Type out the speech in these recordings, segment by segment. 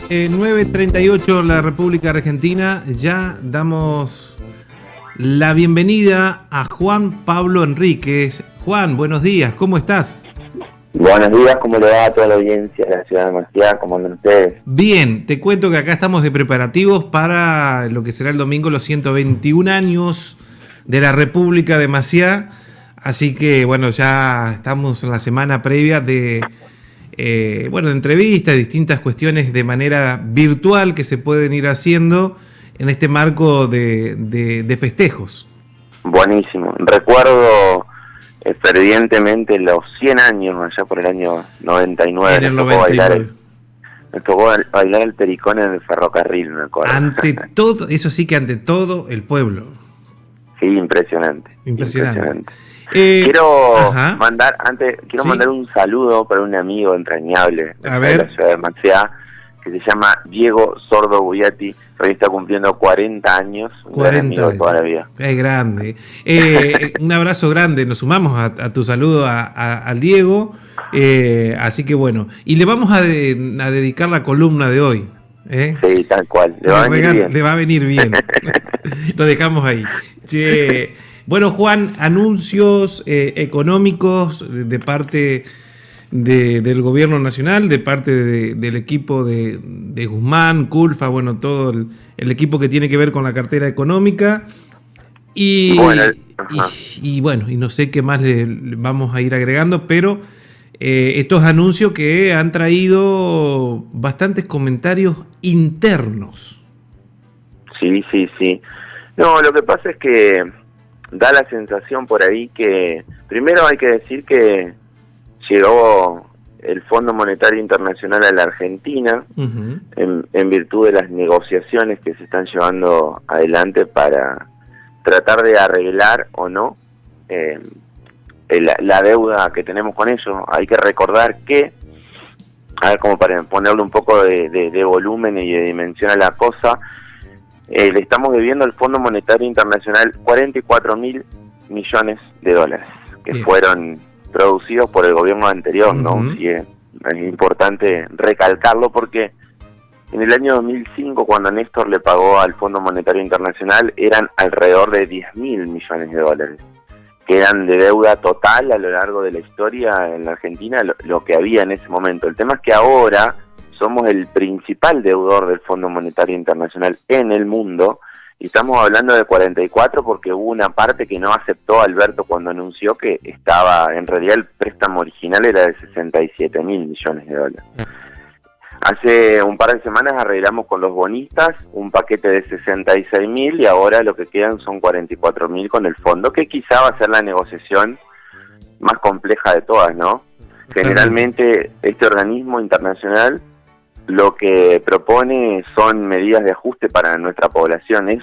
Bien, 9:38 la República Argentina. Ya damos la bienvenida a Juan Pablo Enríquez. Juan, buenos días, ¿cómo estás? Buenos días, ¿cómo le va a toda la audiencia de la ciudad de Maciá? ¿Cómo andan ustedes? Bien, te cuento que acá estamos de preparativos para lo que será el domingo, los 121 años de la República de Maciá. Así que, bueno, ya estamos en la semana previa de entrevistas, distintas cuestiones de manera virtual que se pueden ir haciendo en este marco de festejos. Buenísimo. Recuerdo fervientemente los 100 años, allá por el año 99. En el 99. Me tocó bailar el pericón en el ferrocarril, me acuerdo. Ante todo, eso sí que ante todo, el pueblo. Sí, impresionante. Quiero mandar un saludo para un amigo entrañable de la ciudad de Maciá, que se llama Diego Sordo Buiati. Hoy está cumpliendo 40 años, un gran amigo de toda la vida. Es grande. Un abrazo grande, nos sumamos a tu saludo al Diego. Así que bueno, y le vamos a dedicar la columna de hoy. Sí, tal cual, le va a venir bien. Lo dejamos ahí. Che. Bueno, Juan, anuncios económicos de parte del gobierno nacional, de parte del equipo de Guzmán, Culfa, bueno, todo el equipo que tiene que ver con la cartera económica. Y no sé qué más le vamos a ir agregando, pero estos anuncios que han traído bastantes comentarios internos. Sí. No, lo que pasa es que da la sensación por ahí que, primero hay que decir que llegó el Fondo Monetario Internacional a la Argentina, uh-huh, en virtud de las negociaciones que se están llevando adelante para tratar de arreglar o no la deuda que tenemos con ellos. Hay que recordar que, a ver, como para ponerle un poco de volumen y de dimensión a la cosa, le estamos debiendo al Fondo Monetario Internacional 44.000 millones de dólares que fueron producidos por el gobierno anterior, ¿no? Uh-huh. Sí, es importante recalcarlo porque en el año 2005, cuando Néstor le pagó al Fondo Monetario Internacional, eran alrededor de 10.000 millones de dólares, que eran de deuda total a lo largo de la historia en la Argentina, lo que había en ese momento. El tema es que ahora somos el principal deudor del Fondo Monetario Internacional en el mundo, y estamos hablando de 44 porque hubo una parte que no aceptó Alberto cuando anunció que estaba, en realidad el préstamo original era de 67.000 millones de dólares. Hace un par de semanas arreglamos con los bonistas un paquete de 66.000 y ahora lo que quedan son 44.000 con el fondo, que quizá va a ser la negociación más compleja de todas, ¿no? Generalmente este organismo internacional lo que propone son medidas de ajuste para nuestra población. Es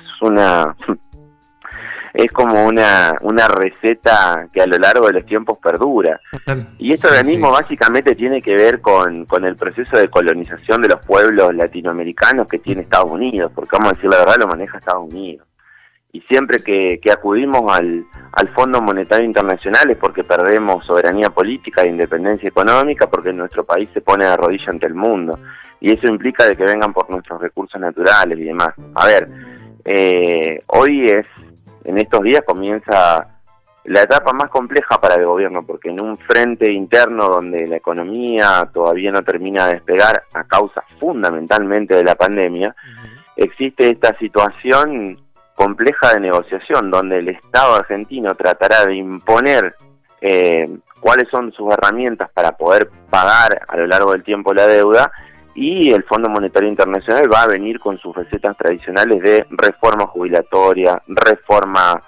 como una receta que a lo largo de los tiempos perdura. Y este organismo básicamente tiene que ver con el proceso de colonización de los pueblos latinoamericanos que tiene Estados Unidos, porque vamos a decir la verdad, lo maneja Estados Unidos. Y siempre que acudimos al Fondo Monetario Internacional es porque perdemos soberanía política e independencia económica, porque nuestro país se pone de rodilla ante el mundo. Y eso implica de que vengan por nuestros recursos naturales y demás. A ver, hoy en estos días comienza la etapa más compleja para el gobierno, porque en un frente interno donde la economía todavía no termina de despegar a causa fundamentalmente de la pandemia, existe esta situación compleja de negociación, donde el Estado argentino tratará de imponer cuáles son sus herramientas para poder pagar a lo largo del tiempo la deuda, y el Fondo Monetario Internacional va a venir con sus recetas tradicionales de reforma jubilatoria, reforma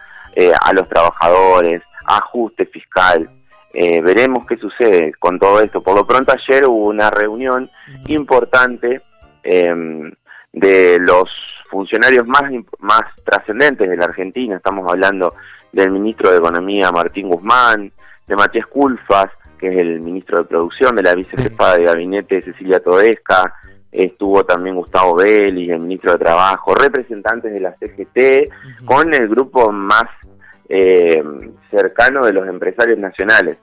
a los trabajadores, ajuste fiscal. Veremos qué sucede con todo esto. Por lo pronto ayer hubo una reunión importante de los funcionarios más trascendentes de la Argentina. Estamos hablando del ministro de Economía Martín Guzmán, de Matías Culfas, que es el ministro de Producción, de la vicejefa de gabinete Cecilia Todesca, estuvo también Gustavo Vélez, el ministro de Trabajo, representantes de la CGT, con el grupo más cercano de los empresarios nacionales.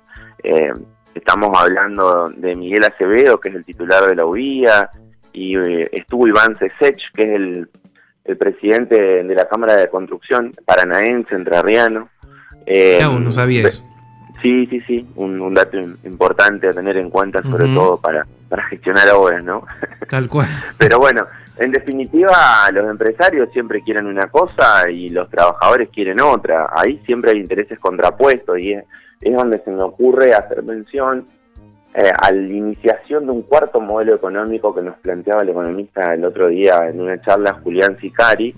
Estamos hablando de Miguel Acevedo, que es el titular de la UIA, y estuvo Iván Sesech, que es el presidente de la Cámara de Construcción, paranaense, entrerriano. No sabía eso. Sí, un dato importante a tener en cuenta, sobre todo para gestionar obras, ¿no? Tal cual. Pero bueno, en definitiva, los empresarios siempre quieren una cosa y los trabajadores quieren otra. Ahí siempre hay intereses contrapuestos y es donde se me ocurre hacer mención a la iniciación de un cuarto modelo económico que nos planteaba el economista el otro día en una charla, Julián Sicari,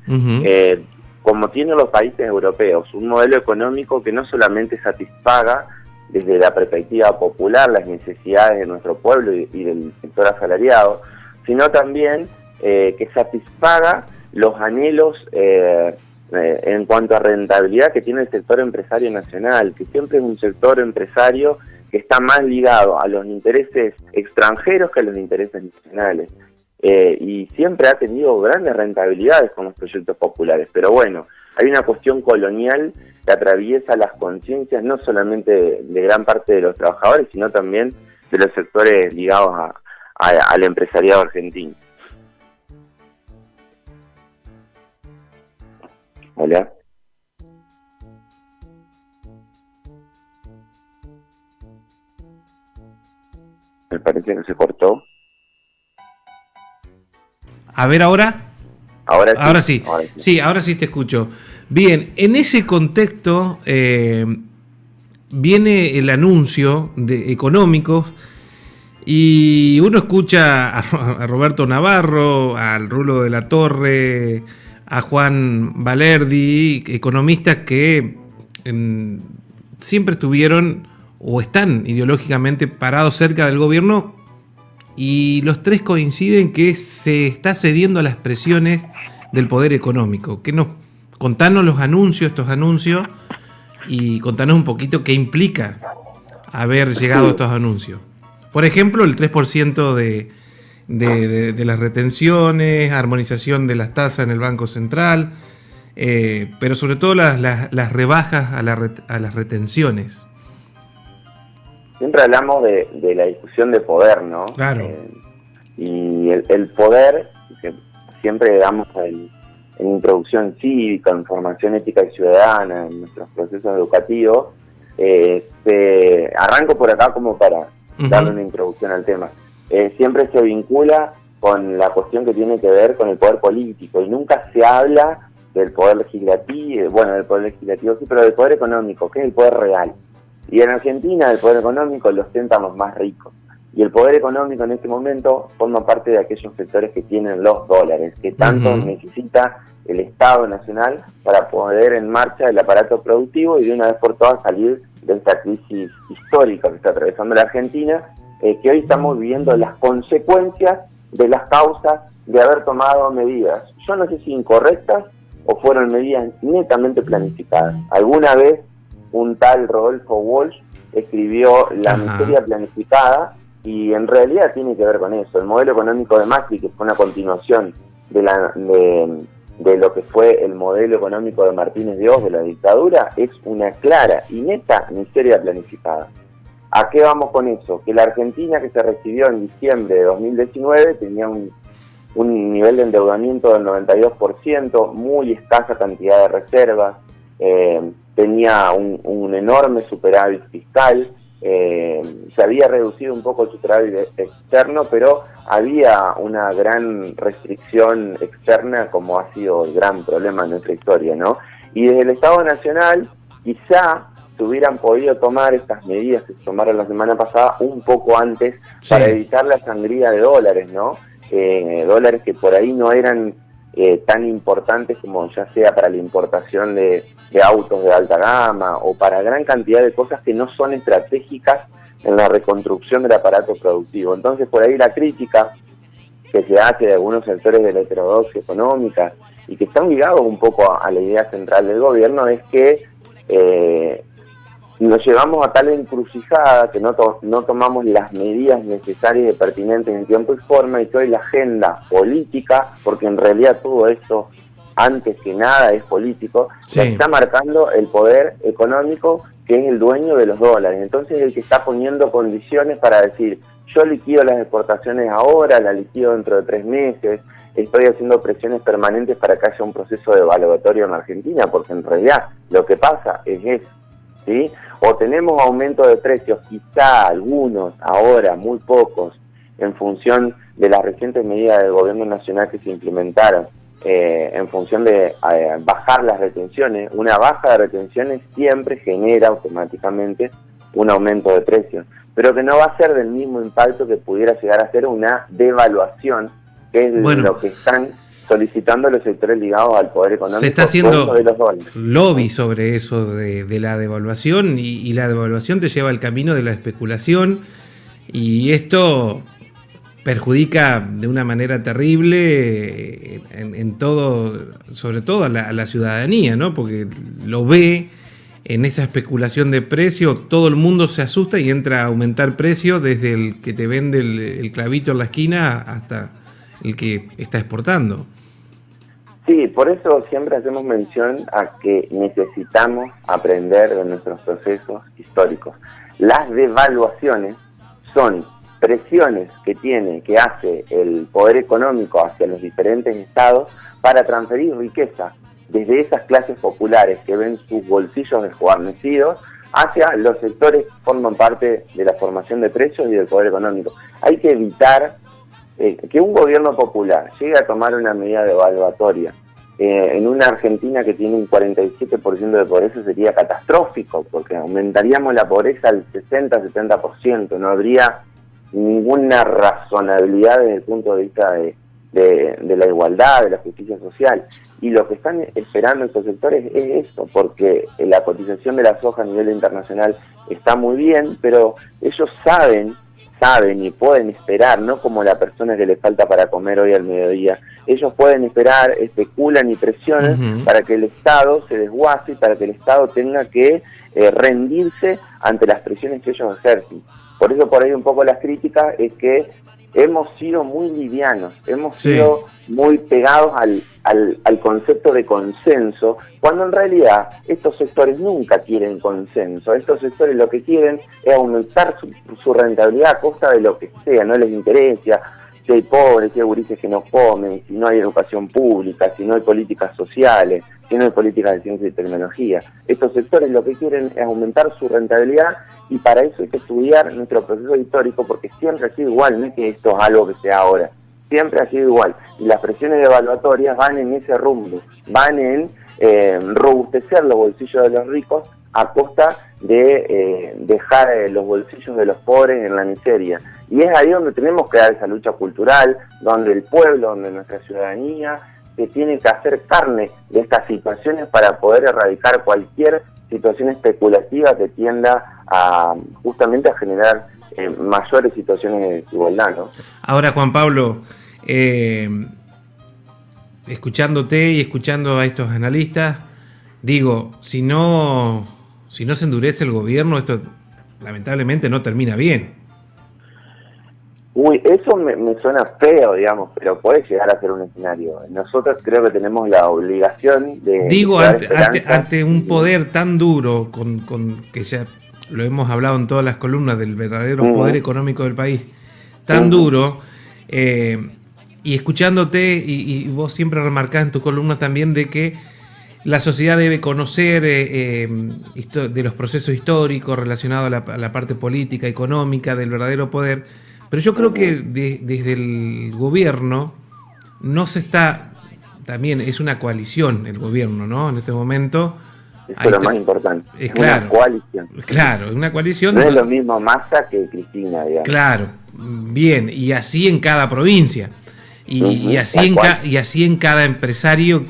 como tienen los países europeos, un modelo económico que no solamente satisfaga desde la perspectiva popular las necesidades de nuestro pueblo y del sector asalariado, sino también que satisfaga los anhelos en cuanto a rentabilidad que tiene el sector empresario nacional, que siempre es un sector empresario que está más ligado a los intereses extranjeros que a los intereses nacionales. Y siempre ha tenido grandes rentabilidades con los proyectos populares. Pero bueno, hay una cuestión colonial que atraviesa las conciencias no solamente de gran parte de los trabajadores, sino también de los sectores ligados al empresariado argentino. Hola. Me parece que se cortó. A ver ahora. Ahora sí. Sí, ahora sí te escucho. Bien, en ese contexto viene el anuncio de económicos y uno escucha a Roberto Navarro, al Rulo de la Torre, a Juan Valerdi, economistas que siempre estuvieron o están ideológicamente parados cerca del gobierno, y los tres coinciden que se está cediendo a las presiones del poder económico. Contanos estos anuncios, y contanos un poquito qué implica haber llegado a estos anuncios. Por ejemplo, el 3% de las retenciones, armonización de las tasas en el Banco Central, pero sobre todo las rebajas a las retenciones. Siempre hablamos de la discusión de poder, ¿no? Claro. Y el poder, que siempre damos en introducción cívica, en formación ética y ciudadana, en nuestros procesos educativos, arranco por acá como para darle una introducción al tema. Siempre se vincula con la cuestión que tiene que ver con el poder político, y nunca se habla del poder legislativo, del poder legislativo sí, pero del poder económico, que es el poder real. Y en Argentina el poder económico lo ostentan los más ricos. Y el poder económico en este momento forma parte de aquellos sectores que tienen los dólares, que tanto necesita el Estado Nacional para poner en marcha el aparato productivo y de una vez por todas salir de esta crisis histórica que está atravesando la Argentina, que hoy estamos viviendo las consecuencias de las causas de haber tomado medidas, yo no sé si incorrectas o fueron medidas netamente planificadas. Alguna vez un tal Rodolfo Walsh escribió La miseria planificada, y en realidad tiene que ver con eso. El modelo económico de Macri, que fue una continuación de lo que fue el modelo económico de Martínez de Oz de la dictadura, es una clara y neta miseria planificada. ¿A qué vamos con eso? Que la Argentina, que se recibió en diciembre de 2019 tenía un nivel de endeudamiento del 92%, muy escasa cantidad de reservas, tenía un enorme superávit fiscal, se había reducido un poco el superávit externo, pero había una gran restricción externa, como ha sido el gran problema en nuestra historia, ¿no? Y desde el Estado Nacional quizá se hubieran podido tomar estas medidas que se tomaron la semana pasada un poco antes, para evitar la sangría de dólares, ¿no? Dólares que por ahí no eran tan importantes como ya sea para la importación de autos de alta gama o para gran cantidad de cosas que no son estratégicas en la reconstrucción del aparato productivo. Entonces por ahí la crítica que se hace de algunos sectores de la heterodoxia económica y que están ligados un poco a la idea central del gobierno es que nos llevamos a tal encrucijada que no tomamos las medidas necesarias y pertinentes en tiempo y forma, y que hoy la agenda política, porque en realidad todo esto antes que nada es político, está marcando el poder económico que es el dueño de los dólares. Entonces el que está poniendo condiciones para decir, yo liquido las exportaciones ahora, la liquido dentro de 3 meses, estoy haciendo presiones permanentes para que haya un proceso devaluatorio en Argentina, porque en realidad lo que pasa es eso, ¿sí? O tenemos aumento de precios, quizá algunos, ahora muy pocos, en función de las recientes medidas del gobierno nacional que se implementaron, en función de bajar las retenciones. Una baja de retenciones siempre genera automáticamente un aumento de precios, pero que no va a ser del mismo impacto que pudiera llegar a ser una devaluación, que es lo que están solicitando los sectores ligados al poder económico. Se está haciendo de los lobby sobre eso de la devaluación, y la devaluación te lleva al camino de la especulación, y esto perjudica de una manera terrible en todo, sobre todo a la ciudadanía, ¿no? Porque lo ve en esa especulación de precios, todo el mundo se asusta y entra a aumentar precios, desde el que te vende el clavito en la esquina hasta el que está exportando. Sí, por eso siempre hacemos mención a que necesitamos aprender de nuestros procesos históricos. Las devaluaciones son presiones que hace el poder económico hacia los diferentes estados para transferir riqueza desde esas clases populares que ven sus bolsillos desguarnecidos hacia los sectores que forman parte de la formación de precios y del poder económico. Hay que evitar que un gobierno popular llegue a tomar una medida devaluatoria en una Argentina que tiene un 47% de pobreza. Sería catastrófico, porque aumentaríamos la pobreza al 60-70%, no habría ninguna razonabilidad desde el punto de vista de la igualdad, de la justicia social. Y lo que están esperando estos sectores es eso, porque la cotización de la soja a nivel internacional está muy bien, pero ellos saben y pueden esperar, no como la persona que le falta para comer hoy al mediodía. Ellos pueden esperar, especulan y presionan para que el Estado se desguace y para que el Estado tenga que rendirse ante las presiones que ellos ejercen. Por eso por ahí un poco las críticas es que hemos sido muy livianos, hemos sido muy pegados al concepto de consenso, cuando en realidad estos sectores nunca quieren consenso. Estos sectores lo que quieren es aumentar su rentabilidad a costa de lo que sea, no les interesa si hay pobres, si hay gurises que no comen, si no hay educación pública, si no hay políticas sociales, si no hay políticas de ciencia y tecnología. Estos sectores lo que quieren es aumentar su rentabilidad, y para eso hay que estudiar nuestro proceso histórico, porque siempre ha sido igual, no es que esto es algo que sea ahora, siempre ha sido igual, y las presiones devaluatorias van en ese rumbo, van en robustecer los bolsillos de los ricos a costa de dejar los bolsillos de los pobres en la miseria. Y es ahí donde tenemos que dar esa lucha cultural, donde el pueblo, donde nuestra ciudadanía se tiene que hacer carne de estas situaciones para poder erradicar cualquier situación especulativa que tienda justamente a generar mayores situaciones de desigualdad, ¿no? Ahora, Juan Pablo, escuchándote y escuchando a estos analistas, digo, si no se endurece el gobierno, esto lamentablemente no termina bien. Uy, eso me suena feo, digamos, pero puede llegar a ser un escenario. Nosotros creo que tenemos la obligación de... Digo, ante un poder tan duro, con que ya lo hemos hablado en todas las columnas, del verdadero poder económico del país, tan duro, y escuchándote, y vos siempre remarcás en tu columna también de que la sociedad debe conocer de los procesos históricos relacionados a la parte política, económica, del verdadero poder. Pero yo creo que desde el gobierno no se está, también es una coalición el gobierno, ¿no? En este momento. Eso es lo más importante. Es claro, una coalición. Claro, una coalición. No es lo mismo Massa que Cristina, digamos. Claro, bien, y así en cada provincia. Y así en cada empresario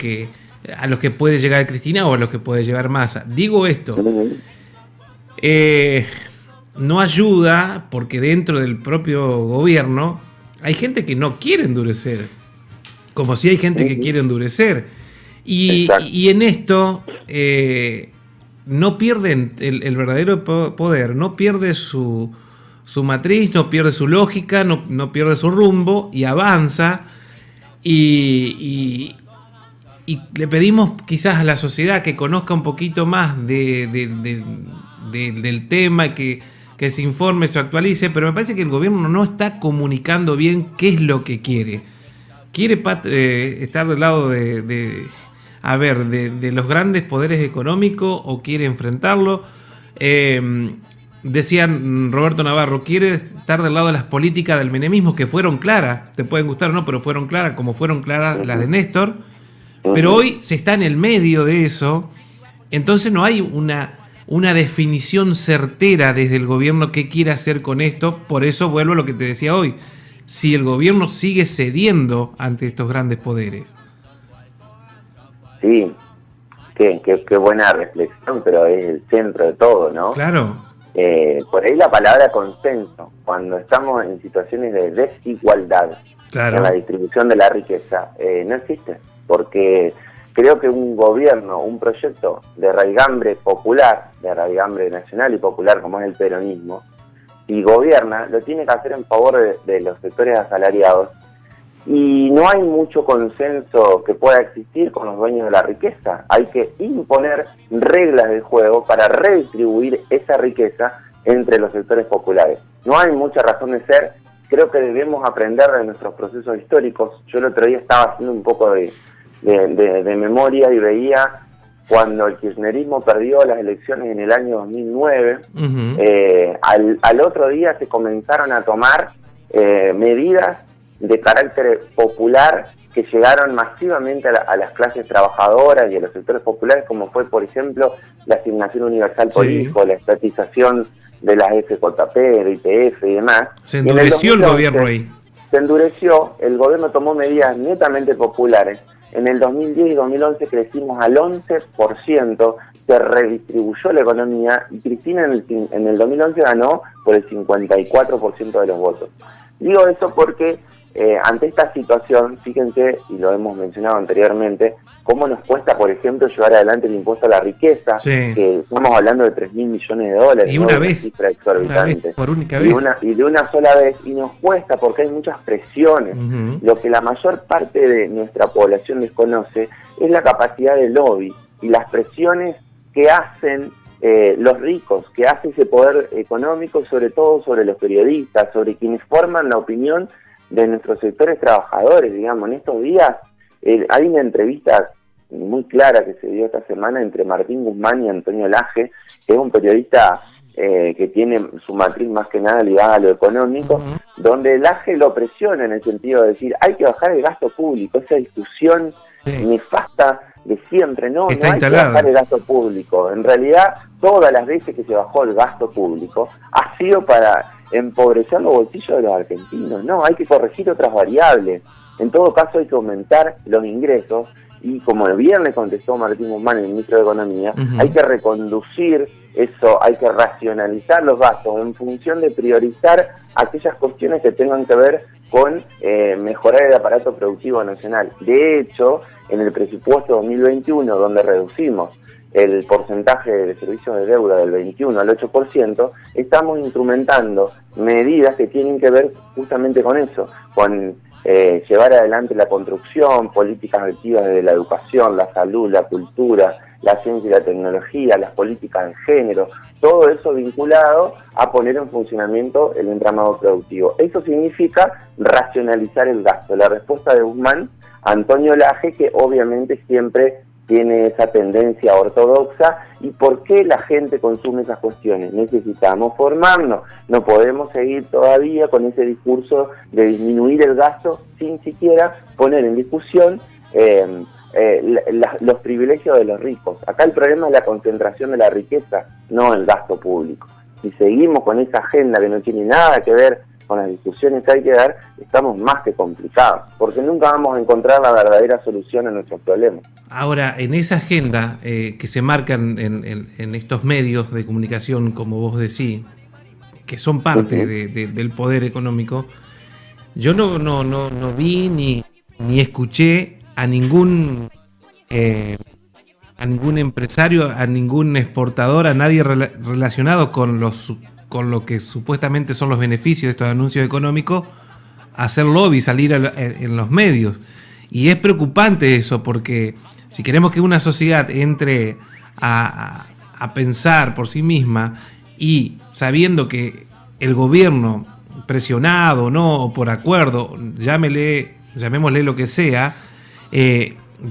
a los que puede llegar Cristina o a los que puede llevar Massa. Digo esto. No ayuda porque dentro del propio gobierno hay gente que no quiere endurecer, como si hay gente que quiere endurecer, y en esto no pierden el verdadero poder, no pierde su matriz, no pierde su lógica, no pierde su rumbo, y avanza, y le pedimos quizás a la sociedad que conozca un poquito más de del tema, que se informe, se actualice, pero me parece que el gobierno no está comunicando bien qué es lo que quiere. Quiere estar del lado de los grandes poderes económicos o quiere enfrentarlo. Decían Roberto Navarro, quiere estar del lado de las políticas del menemismo que fueron claras, te pueden gustar o no, pero fueron claras como fueron claras las de Néstor, pero hoy se está en el medio de eso, entonces no hay una definición certera desde el gobierno qué quiere hacer con esto. Por eso vuelvo a lo que te decía hoy, si el gobierno sigue cediendo ante estos grandes poderes. Sí, qué buena reflexión, pero es el centro de todo, ¿no? Claro. Por ahí la palabra consenso, cuando estamos en situaciones de desigualdad en la distribución de la riqueza, no existe, porque creo que un gobierno, un proyecto de raigambre popular, de raigambre nacional y popular como es el peronismo, si gobierna, lo tiene que hacer en favor de los sectores asalariados, y no hay mucho consenso que pueda existir con los dueños de la riqueza. Hay que imponer reglas del juego para redistribuir esa riqueza entre los sectores populares. No hay mucha razón de ser. Creo que debemos aprender de nuestros procesos históricos. Yo el otro día estaba haciendo un poco de memoria y veía cuando el kirchnerismo perdió las elecciones en el año 2009, al otro día se comenzaron a tomar medidas de carácter popular que llegaron masivamente a las clases trabajadoras y a los sectores populares, como fue, por ejemplo, la asignación universal por hijo, la estatización de las FJP, de IPF y demás. Se endureció el gobierno ahí. Se endureció, el gobierno tomó medidas netamente populares. En el 2010 y 2011 crecimos al 11%, se redistribuyó la economía y Cristina en el 2011 ganó por el 54% de los votos. Digo eso porque ante esta situación, fíjense, y lo hemos mencionado anteriormente, cómo nos cuesta, por ejemplo, llevar adelante el impuesto a la riqueza, que estamos hablando de 3.000 millones de dólares. Y una vez, cifra exorbitante. Por única vez. Y de una sola vez, y nos cuesta porque hay muchas presiones. Lo que la mayor parte de nuestra población desconoce es la capacidad de lobby y las presiones que hacen los ricos, que hace ese poder económico, sobre todo sobre los periodistas, sobre quienes forman la opinión de nuestros sectores trabajadores. Digamos, en estos días hay una entrevista muy clara que se dio esta semana entre Martín Guzmán y Antonio Laje, que es un periodista que tiene su matriz más que nada ligada a lo económico, donde Laje lo presiona en el sentido de decir, hay que bajar el gasto público, esa discusión nefasta de siempre, no hay que bajar el gasto público. En realidad, todas las veces que se bajó el gasto público ha sido para empobrecer los bolsillos de los argentinos. No, hay que corregir otras variables. En todo caso hay que aumentar los ingresos y, como el viernes contestó Martín Guzmán, el ministro de Economía, hay que reconducir eso, hay que racionalizar los gastos en función de priorizar aquellas cuestiones que tengan que ver con mejorar el aparato productivo nacional. De hecho, en el presupuesto 2021, donde reducimos el porcentaje de servicios de deuda del 21 al 8%, estamos instrumentando medidas que tienen que ver justamente con eso, con llevar adelante la construcción, políticas activas de la educación, la salud, la cultura, la ciencia y la tecnología, las políticas de género, todo eso vinculado a poner en funcionamiento el entramado productivo. Eso significa racionalizar el gasto. La respuesta de Guzmán, Antonio Laje, que obviamente siempre tiene esa tendencia ortodoxa. ¿Y por qué la gente consume esas cuestiones? Necesitamos formarnos, no podemos seguir todavía con ese discurso de disminuir el gasto sin siquiera poner en discusión los privilegios de los ricos. Acá el problema es la concentración de la riqueza, no el gasto público. Si seguimos con esa agenda que no tiene nada que ver con las discusiones que hay que dar, estamos más que complicados, porque nunca vamos a encontrar la verdadera solución a nuestros problemas. Ahora, en esa agenda que se marcan en estos medios de comunicación, como vos decís, que son parte del poder económico, yo no vi ni escuché a ningún empresario, a ningún exportador, a nadie relacionado con lo que supuestamente son los beneficios de estos anuncios económicos, hacer lobby, salir en los medios. Y es preocupante eso, porque si queremos que una sociedad entre a a pensar por sí misma y sabiendo que el gobierno, presionado o por acuerdo, llamémosle lo que sea,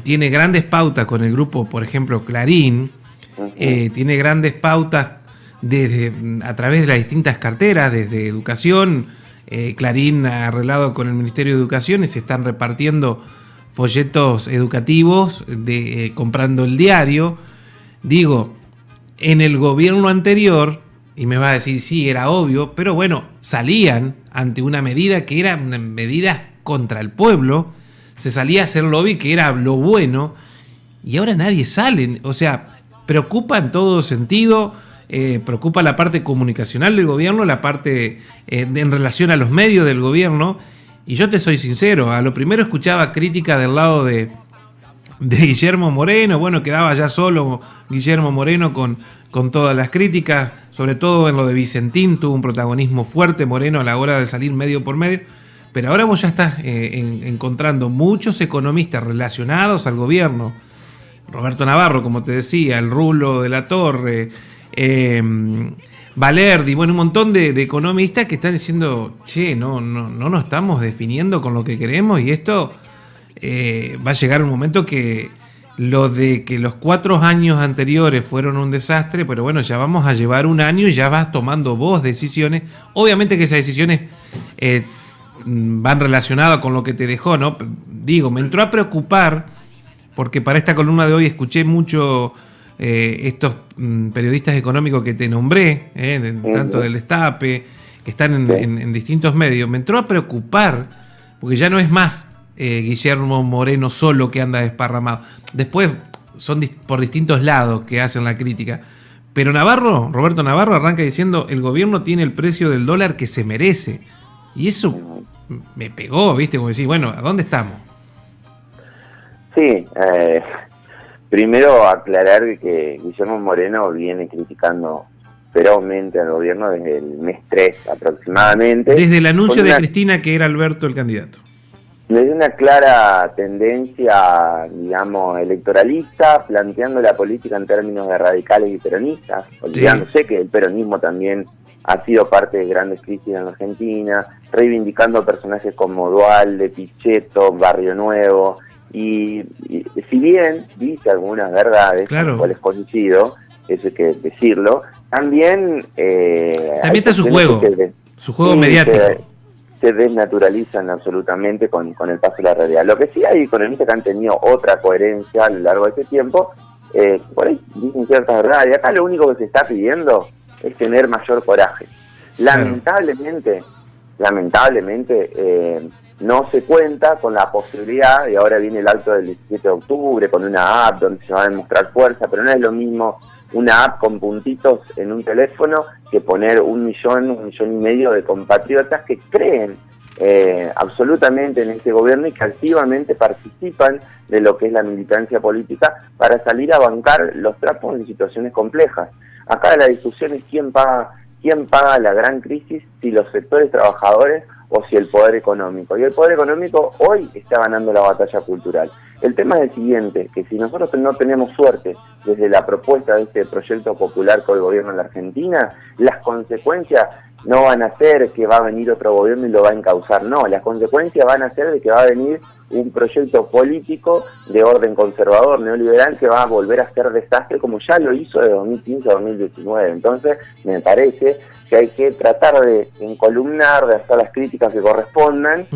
tiene grandes pautas con el grupo, por ejemplo, Clarín, tiene grandes pautas a través de las distintas carteras, desde educación, Clarín ha arreglado con el Ministerio de Educación y se están repartiendo folletos educativos, comprando el diario. Digo, en el gobierno anterior, y me va a decir, sí, era obvio, pero bueno, salían ante una medida que era una medida contra el pueblo, se salía a hacer lobby, que era lo bueno, y ahora nadie sale. O sea, preocupa en todo sentido, preocupa la parte comunicacional del gobierno, la parte en relación a los medios del gobierno, y yo te soy sincero, a lo primero escuchaba crítica del lado de Guillermo Moreno, bueno, quedaba ya solo Guillermo Moreno con todas las críticas, sobre todo en lo de Vicentín, tuvo un protagonismo fuerte Moreno a la hora de salir medio por medio, pero ahora vos ya estás encontrando muchos economistas relacionados al gobierno, Roberto Navarro, como te decía, el Rulo de la Torre, Valerdi, bueno, un montón de economistas que están diciendo, che, no nos estamos definiendo con lo que queremos, y esto va a llegar un momento que lo de que los 4 años anteriores fueron un desastre, pero bueno, ya vamos a llevar un año y ya vas tomando vos decisiones. Obviamente que esas decisiones van relacionadas con lo que te dejó, ¿no? Digo, me entró a preocupar, porque para esta columna de hoy escuché mucho estos periodistas económicos que te nombré, tanto del Destape, que están en distintos medios. Me entró a preocupar, porque ya no es más Guillermo Moreno solo que anda desparramado. Después son por distintos lados que hacen la crítica. Pero Roberto Navarro arranca diciendo, el gobierno tiene el precio del dólar que se merece. Y eso me pegó, ¿viste? Como decir, bueno, ¿a dónde estamos? Sí, primero aclarar que Guillermo Moreno viene criticando ferozmente al gobierno desde el mes 3 aproximadamente. Desde el anuncio de Cristina que era Alberto el candidato. Desde una clara tendencia, digamos, electoralista, planteando la política en términos de radicales y peronistas, olvidándose que el peronismo también ha sido parte de grandes crisis en Argentina, reivindicando personajes como Duhalde, Pichetto, Barrio Nuevo, y si bien dice algunas verdades, con las cuales coincido, eso hay que decirlo, también está su juego mediático. Se desnaturalizan absolutamente con el paso de la realidad. Lo que sí hay economistas que han tenido otra coherencia a lo largo de ese tiempo, por ahí dicen ciertas verdades, y acá lo único que se está pidiendo es tener mayor coraje. Lamentablemente, no se cuenta con la posibilidad, y ahora viene el acto del 17 de octubre, con una app donde se va a demostrar fuerza, pero no es lo mismo una app con puntitos en un teléfono que poner 1 millón y medio de compatriotas que creen absolutamente en este gobierno y que activamente participan de lo que es la militancia política para salir a bancar los trapos en situaciones complejas. Acá la discusión es quién paga la gran crisis, si los sectores trabajadores o si el poder económico. Y el poder económico hoy está ganando la batalla cultural. El tema es el siguiente, que si nosotros no tenemos suerte desde la propuesta de este proyecto popular con el gobierno de la Argentina, las consecuencias no van a ser que va a venir otro gobierno y lo va a encauzar, no, las consecuencias van a ser de que va a venir un proyecto político de orden conservador, neoliberal, que va a volver a ser desastre como ya lo hizo de 2015 a 2019. Entonces, me parece que hay que tratar de encolumnar, de hacer las críticas que correspondan,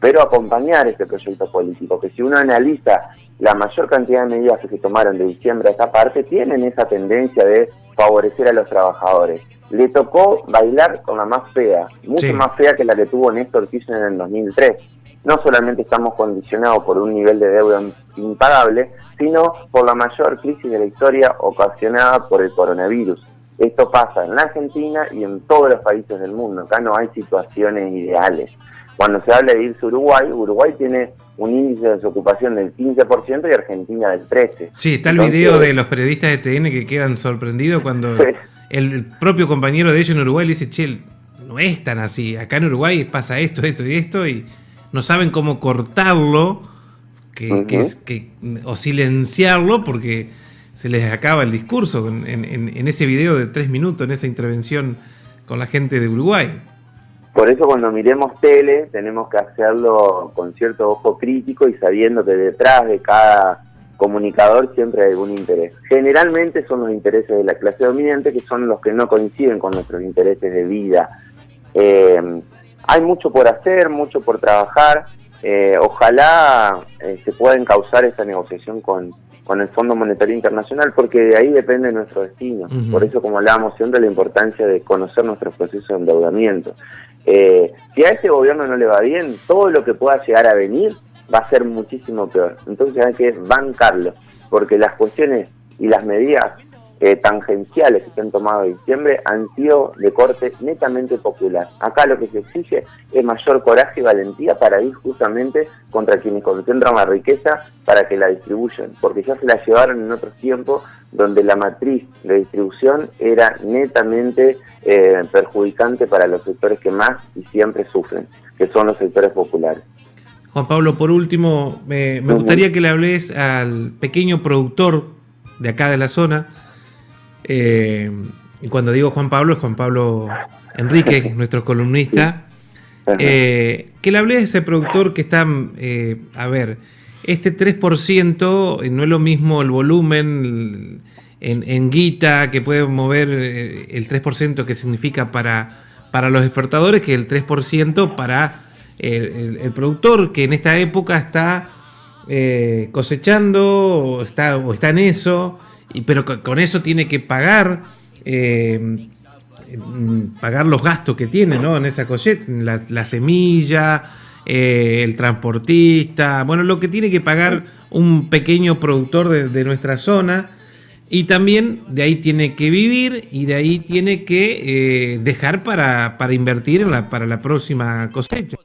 pero acompañar este proyecto político, que si uno analiza la mayor cantidad de medidas que se tomaron de diciembre a esta parte, tienen esa tendencia de favorecer a los trabajadores. Le tocó bailar con la más fea, mucho más fea que la que tuvo Néstor Kirchner en el 2003. No solamente estamos condicionados por un nivel de deuda impagable, sino por la mayor crisis de la historia ocasionada por el coronavirus. Esto pasa en la Argentina y en todos los países del mundo. Acá no hay situaciones ideales. Cuando se habla de irse a Uruguay tiene un índice de desocupación del 15% y Argentina del 13%. Sí, está el video de los periodistas de TN que quedan sorprendidos cuando el propio compañero de ellos en Uruguay le dice, che, no es tan así. Acá en Uruguay pasa esto y esto, y no saben cómo cortarlo o silenciarlo, porque se les acaba el discurso en ese video de 3 minutos, en esa intervención con la gente de Uruguay. Por eso cuando miremos tele tenemos que hacerlo con cierto ojo crítico y sabiendo que detrás de cada comunicador siempre hay algún interés. Generalmente son los intereses de la clase dominante, que son los que no coinciden con nuestros intereses de vida. Hay mucho por hacer, mucho por trabajar. Ojalá se pueda encauzar esta negociación con el Fondo Monetario Internacional, porque de ahí depende nuestro destino. Por eso, como hablábamos siempre, la importancia de conocer nuestros procesos de endeudamiento. Si a este gobierno no le va bien, todo lo que pueda llegar a venir va a ser muchísimo peor. Entonces hay que bancarlo, porque las cuestiones y las medidas tangenciales que se han tomado en diciembre han sido de corte netamente popular. Acá lo que se exige es mayor coraje y valentía para ir justamente contra quienes concentran la riqueza para que la distribuyan, porque ya se la llevaron en otros tiempos donde la matriz de distribución era netamente perjudicante para los sectores que más y siempre sufren, que son los sectores populares. Juan Pablo, por último, me gustaría que le hables al pequeño productor de acá de la zona. Y cuando digo Juan Pablo, es Juan Pablo Enrique, nuestro columnista. Que le hables a ese productor que está, a ver, este 3% no es lo mismo el volumen en guita que puede mover el 3% que significa para los exportadores, que el 3% para el productor, que en esta época está cosechando o está en eso, pero con eso tiene que pagar los gastos que tiene, ¿no? En esa cosecha, la semilla, el transportista, bueno, lo que tiene que pagar un pequeño productor de nuestra zona, y también de ahí tiene que vivir y de ahí tiene que dejar para invertir para la próxima cosecha.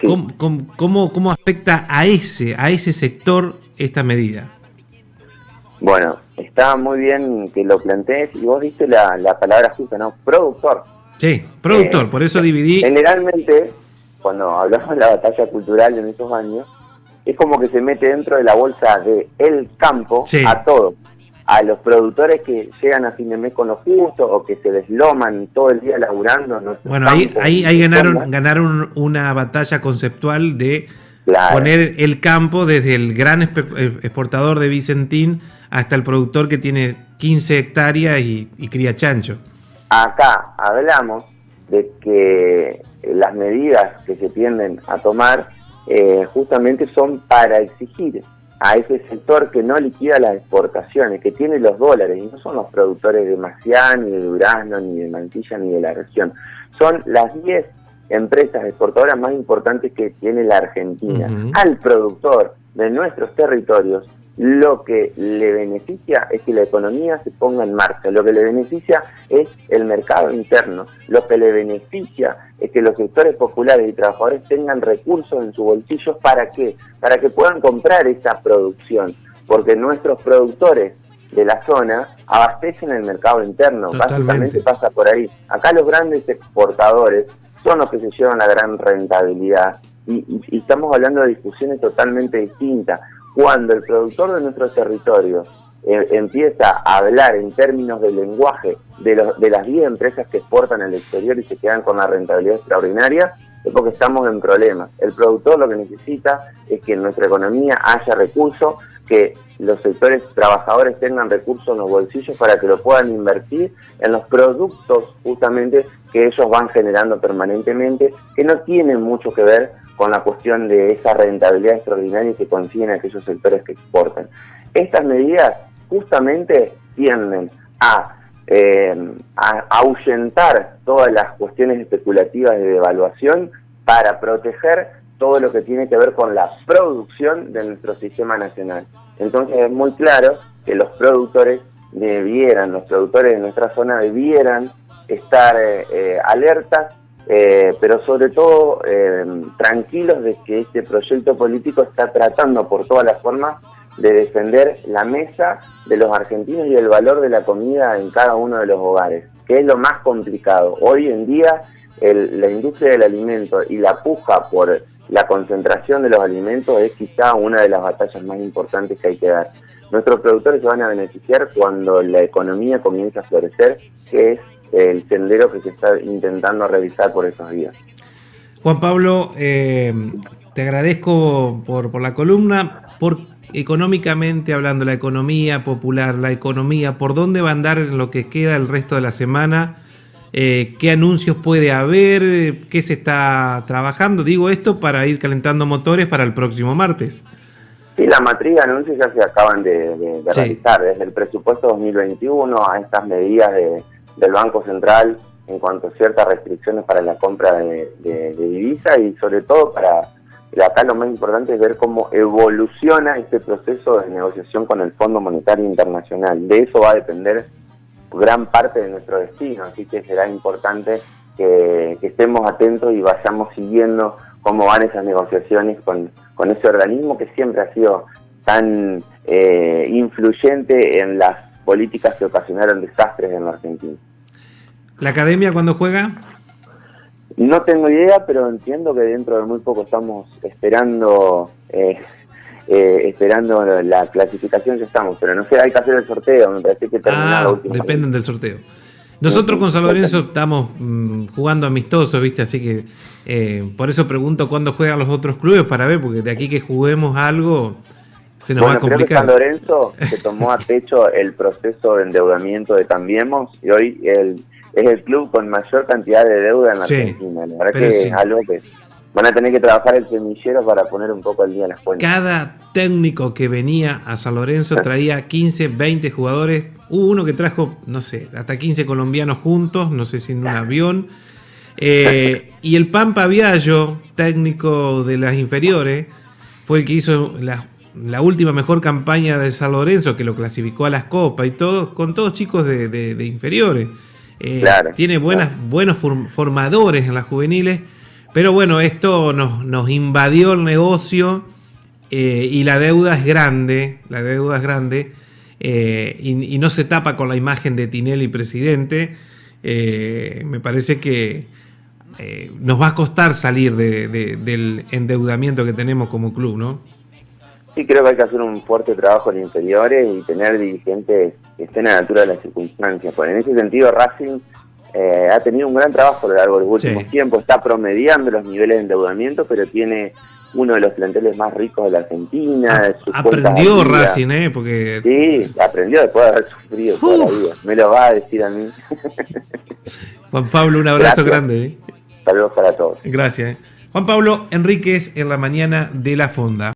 ¿Cómo afecta a ese sector esta medida? Bueno, está muy bien que lo plantees y vos diste la palabra justa, ¿no? Productor. Sí, productor, por eso dividí. Generalmente, cuando hablamos de la batalla cultural en estos años, es como que se mete dentro de la bolsa de el campo a todos. A los productores que llegan a fin de mes con lo justo o que se desloman todo el día laburando. Bueno, ahí ganaron una batalla conceptual de poner el campo desde el gran exportador de Vicentín hasta el productor que tiene 15 hectáreas y cría chancho. Acá hablamos de que las medidas que se tienden a tomar justamente son para exigir a ese sector que no liquida las exportaciones, que tiene los dólares, y no son los productores de Maciá, ni de Durazno, ni de Mantilla, ni de la región. Son las 10 empresas exportadoras más importantes que tiene la Argentina. Al productor de nuestros territorios, lo que le beneficia es que la economía se ponga en marcha, lo que le beneficia es el mercado interno, lo que le beneficia es que los sectores populares y trabajadores tengan recursos en sus bolsillos. ¿Para qué? Para que puedan comprar esa producción, porque nuestros productores de la zona abastecen el mercado interno. Totalmente. Básicamente pasa por ahí. Acá los grandes exportadores son los que se llevan la gran rentabilidad y estamos hablando de discusiones totalmente distintas. Cuando el productor de nuestro territorio empieza a hablar en términos de lenguaje de las 10 empresas que exportan al exterior y se quedan con la rentabilidad extraordinaria, es porque estamos en problemas. El productor lo que necesita es que en nuestra economía haya recursos, que los sectores trabajadores tengan recursos en los bolsillos para que lo puedan invertir en los productos justamente que ellos van generando permanentemente, que no tienen mucho que ver con la cuestión de esa rentabilidad extraordinaria que consiguen aquellos sectores que exportan. Estas medidas justamente tienden a ahuyentar todas las cuestiones especulativas de devaluación para proteger todo lo que tiene que ver con la producción de nuestro sistema nacional. Entonces es muy claro que los productores de nuestra zona debieran estar alertas, pero sobre todo tranquilos de que este proyecto político está tratando por todas las formas de defender la mesa de los argentinos y el valor de la comida en cada uno de los hogares, que es lo más complicado. Hoy en día la industria del alimento y la puja por la concentración de los alimentos es quizá una de las batallas más importantes que hay que dar. nuestros productores se van a beneficiar cuando la economía comience a florecer, que es el sendero que se está intentando realizar por esos días. Juan Pablo, te agradezco por la columna, por económicamente hablando, la economía popular, la economía, ¿por dónde va a andar en lo que queda el resto de la semana? ¿Qué anuncios puede haber? ¿Qué se está trabajando? Digo esto para ir calentando motores para el próximo martes. Sí, la matriz de anuncios ya se acaban de realizar, desde el presupuesto 2021 a estas medidas del Banco Central en cuanto a ciertas restricciones para la compra de divisa y sobre todo acá lo más importante es ver cómo evoluciona este proceso de negociación con el Fondo Monetario Internacional. De eso va a depender gran parte de nuestro destino, así que será importante que estemos atentos y vayamos siguiendo cómo van esas negociaciones con ese organismo que siempre ha sido tan influyente en las políticas que ocasionaron desastres en la Argentina. ¿La academia cuándo juega? No tengo idea, pero entiendo que dentro de muy poco estamos esperando la clasificación, ya estamos, pero no sé, hay que hacer el sorteo, me parece que termina la última. Dependen del sorteo. Nosotros con San Lorenzo estamos jugando amistosos, ¿viste? Así que por eso pregunto cuándo juegan los otros clubes para ver, porque de aquí que juguemos algo se nos va a complicar. Creo que San Lorenzo se tomó a pecho el proceso de endeudamiento de Cambiemos y hoy es el club con mayor cantidad de deuda en la Argentina. La verdad que es algo que van a tener que trabajar el semillero para poner un poco al día las cuentas. Cada técnico que venía a San Lorenzo traía 15, 20 jugadores. Hubo uno que trajo, no sé, hasta 15 colombianos juntos, no sé si en un avión. Y el Pampa Viallo, técnico de las inferiores, fue el que hizo la última mejor campaña de San Lorenzo, que lo clasificó a las copas y todo, con todos chicos de inferiores. Tiene buenos formadores en las juveniles, pero bueno, esto nos invadió el negocio y la deuda es grande, y no se tapa con la imagen de Tinelli presidente. Me parece que nos va a costar salir del endeudamiento que tenemos como club, ¿no? Sí, creo que hay que hacer un fuerte trabajo en inferiores y tener dirigentes que estén a la altura de las circunstancias. Pues en ese sentido Racing ha tenido un gran trabajo a lo largo de los últimos tiempos, está promediando los niveles de endeudamiento, pero tiene uno de los planteles más ricos de la Argentina. Aprendió Racing, porque... Sí, aprendió después de haber sufrido toda la vida. Me lo va a decir a mí. Juan Pablo, un abrazo grande. Saludos para todos. Gracias. Juan Pablo Enríquez en la mañana de La Fonda.